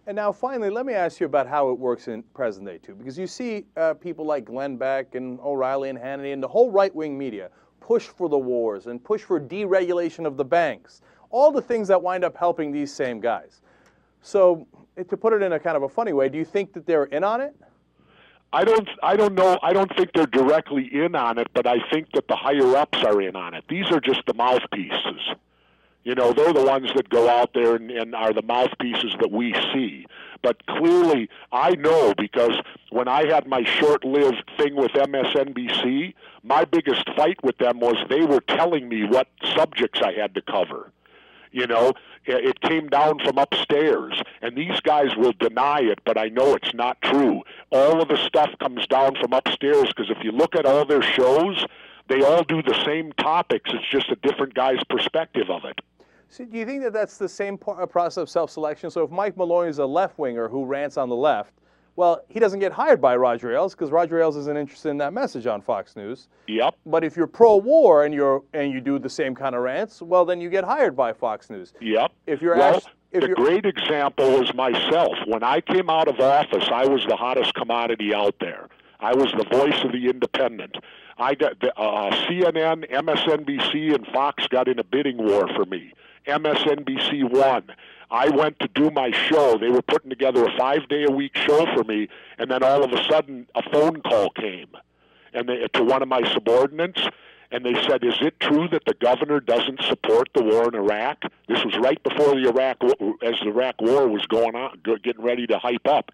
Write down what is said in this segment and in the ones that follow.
And now, finally, let me ask you about how it works in present day, too, because you see people like Glenn Beck and O'Reilly and Hannity and the whole right-wing media push for the wars and push for deregulation of the banks, all the things that wind up helping these same guys. So, to put it in a kind of a funny way, do you think that they're in on it? I don't know. I don't think they're directly in on it, but I think that the higher-ups are in on it. These are just the mouthpieces. You know, they're the ones that go out there and are the mouthpieces that we see. But clearly, I know, because when I had my short-lived thing with MSNBC, my biggest fight with them was they were telling me what subjects I had to cover. You know, it came down from upstairs, and these guys will deny it, but I know it's not true. All of the stuff comes down from upstairs, because if you look at all their shows, they all do the same topics. It's just a different guy's perspective of it. So do you think that that's the same process of self-selection? So if Mike Maloney is a left-winger who rants on the left, well, he doesn't get hired by Roger Ailes because Roger Ailes isn't interested in that message on Fox News. Yep. But if you're pro-war and you do the same kind of rants, well, then you get hired by Fox News. Yep. If you're the great example was myself. When I came out of office, I was the hottest commodity out there. I was the voice of the independent. I got CNN, MSNBC, and Fox got in a bidding war for me. MSNBC won. I went to do my show. They were putting together a 5-day-a-week show for me, and then all of a sudden a phone call came to one of my subordinates, and they said, "Is it true that the governor doesn't support the war in Iraq?" This was right before the Iraq War was going on, getting ready to hype up.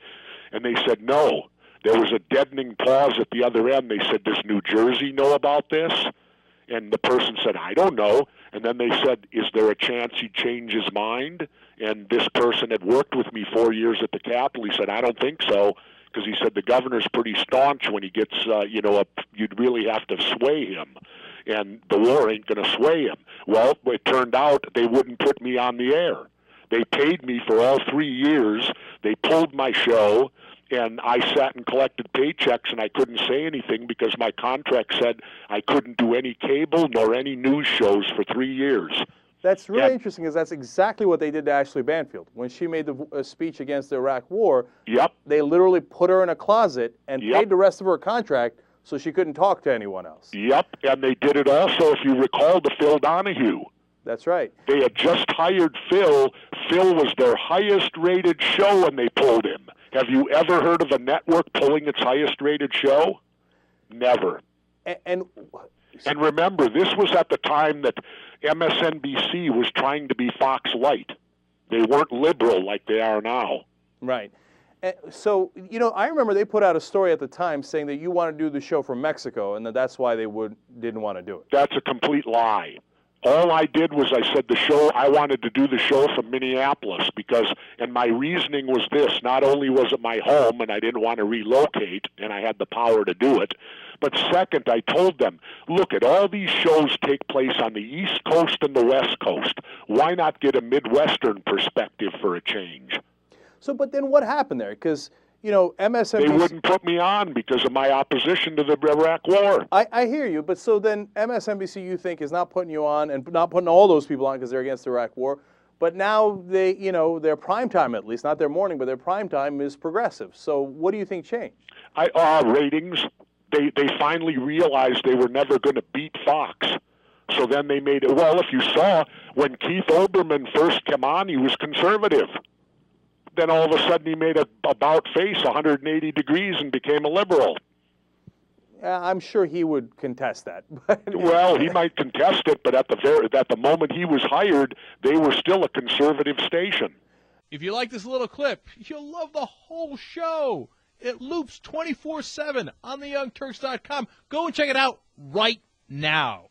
And they said, "No." There was a deadening pause at the other end. They said, "Does New Jersey know about this?" And the person said, "I don't know." And then they said, "Is there a chance he'd change his mind?" And this person had worked with me 4 years at the Capitol. He said, "I don't think so," because he said the governor's pretty staunch when he gets, you'd really have to sway him. And the war ain't going to sway him. Well, it turned out they wouldn't put me on the air. They paid me for all 3 years. They pulled my show. And I sat and collected paychecks, and I couldn't say anything because my contract said I couldn't do any cable nor any news shows for 3 years. That's really interesting, because that's exactly what they did to Ashley Banfield. When she made the speech against the Iraq War, yep, they literally put her in a closet and paid the rest of her contract so she couldn't talk to anyone else. Yep, and they did it also, if you recall, to Phil Donahue. That's right. They had just hired Phil. Phil was their highest-rated show, and they pulled him. Have you ever heard of a network pulling its highest-rated show? Never. And remember, this was at the time that MSNBC was trying to be Fox Light. They weren't liberal like they are now. Right. So, I remember they put out a story at the time saying that you want to do the show from Mexico, and that's why they didn't want to do it. That's a complete lie. All I did was I said I wanted to do the show from Minneapolis and my reasoning was this: not only was it my home and I didn't want to relocate and I had the power to do it, but second, I told them, look, all these shows take place on the East Coast and the West Coast. Why not get a Midwestern perspective for a change? So, but then what happened there? Because, MSNBC... They wouldn't put me on because of my opposition to the Iraq War. I hear you, but so then MSNBC, you think, is not putting you on and not putting all those people on because they're against the Iraq War, but now their prime time, at least, not their morning, but their prime time is progressive. So what do you think changed? Ratings. They finally realized they were never going to beat Fox. So then they made it. Well, if you saw, when Keith Olbermann first came on, he was conservative. Then all of a sudden he made a about face 180 degrees and became a liberal. I'm sure he would contest that. Well, he might contest it, but at the moment he was hired, they were still a conservative station. If you like this little clip, you'll love the whole show. It loops 24/7 on theyoungturks.com. Go and check it out right now.